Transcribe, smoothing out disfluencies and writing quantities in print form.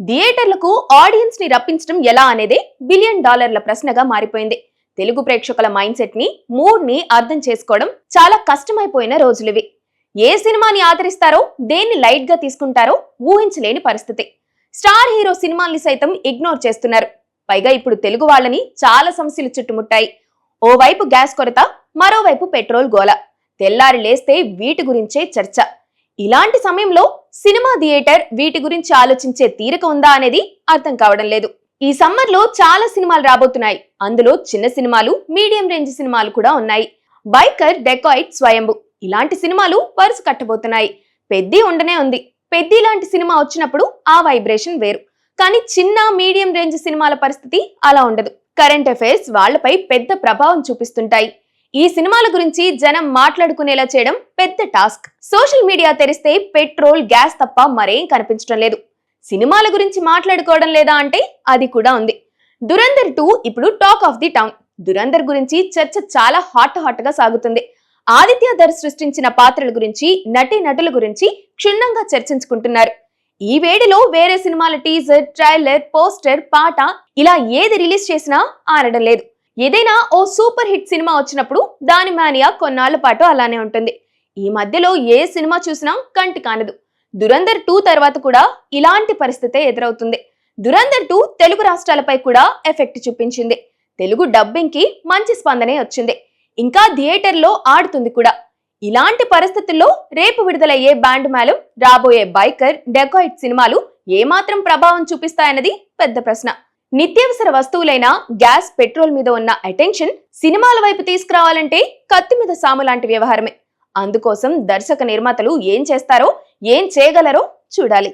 థియేటర్లకు ఆడియన్స్ ని రప్పించడం ఎలా అనేదే బిలియన్ డాలర్ల ప్రశ్నగా మారిపోయింది. తెలుగు ప్రేక్షకుల మైండ్ సెట్ ని, మూడ్ ని అర్థం చేసుకోవడం చాలా కష్టమైపోయిన రోజులివి. ఏ సినిమాని ఆదరిస్తారో, దేన్ని లైట్ గా తీసుకుంటారో ఊహించలేని పరిస్థితి. స్టార్ హీరో సినిమాల్ని సైతం ఇగ్నోర్ చేస్తున్నారు. పైగా ఇప్పుడు తెలుగు వాళ్ళని చాలా సమస్యలు చుట్టుముట్టాయి. ఓవైపు గ్యాస్ కొరత, మరోవైపు పెట్రోల్ గోల. తెల్లారి లేస్తే వీటి గురించే చర్చ. ఇలాంటి సమయంలో సినిమా థియేటర్ వీటి గురించి ఆలోచించే తీరిక ఉందా అనేది అర్థం కావడం లేదు. ఈ సమ్మర్ లో చాలా సినిమాలు రాబోతున్నాయి. అందులో చిన్న సినిమాలు, మీడియం రేంజ్ సినిమాలు కూడా ఉన్నాయి. బైకర్, డెకాయిట్, స్వయంభు ఇలాంటి సినిమాలు వరుస కట్టబోతున్నాయి. పెద్ది ఉండనే ఉంది. పెద్ది లాంటి సినిమా వచ్చినప్పుడు ఆ వైబ్రేషన్ వేరు. కానీ చిన్న, మీడియం రేంజ్ సినిమాల పరిస్థితి అలా ఉండదు. కరెంట్ అఫైర్స్ వాళ్లపై పెద్ద ప్రభావం చూపిస్తుంటాయి. ఈ సినిమాల గురించి జనం మాట్లాడుకునేలా చేయడం పెద్ద టాస్క్. సోషల్ మీడియా తెరిస్తే పెట్రోల్, గ్యాస్ తప్ప మరేం కనిపించడం లేదు. సినిమాల గురించి మాట్లాడుకోవడం లేదా అంటే అది కూడా ఉంది. దురంధర్ 2 ఇప్పుడు talk of the town. Dhurandhar గురించి చర్చ చాలా హాట్ గా సాగుతుంది. ఆదిత్య ధర్ సృష్టించిన పాత్రల గురించి, నటుల గురించి క్షుణ్ణంగా చర్చించుకుంటున్నారు. ఈ వేడిలో వేరే సినిమాల టీజర్, ట్రైలర్, పోస్టర్, పాట ఇలా ఏది రిలీజ్ చేసినా ఆనడం లేదు. ఏదైనా ఓ సూపర్ హిట్ సినిమా వచ్చినప్పుడు దాని మానియా కొన్నాళ్ల పాటు అలానే ఉంటుంది. ఈ మధ్యలో ఏ సినిమా చూసినా కంటి కానదు. దురంధర్ 2 తర్వాత కూడా ఇలాంటి పరిస్థితే ఎదురవుతుంది. దురంధర్ 2 తెలుగు రాష్ట్రాలపై కూడా ఎఫెక్ట్ చూపించింది. తెలుగు డబ్బింగ్ కి మంచి స్పందనే వచ్చింది. ఇంకా థియేటర్లో ఆడుతుంది కూడా. ఇలాంటి పరిస్థితుల్లో రేపు విడుదలయ్యే బ్యాండ్ మేళం, రాబోయే బైకర్, డెకాయిట్ సినిమాలు ఏమాత్రం ప్రభావం చూపిస్తాయన్నది పెద్ద ప్రశ్న. నిత్యావసర వస్తువులైన గ్యాస్, పెట్రోల్ మీద ఉన్న అటెన్షన్ సినిమాల వైపు తీసుకురావాలంటే కత్తి మీద సాము లాంటి వ్యవహారమే. అందుకోసం దర్శక నిర్మాతలు ఏం చేస్తారో, ఏం చేయగలరో చూడాలి.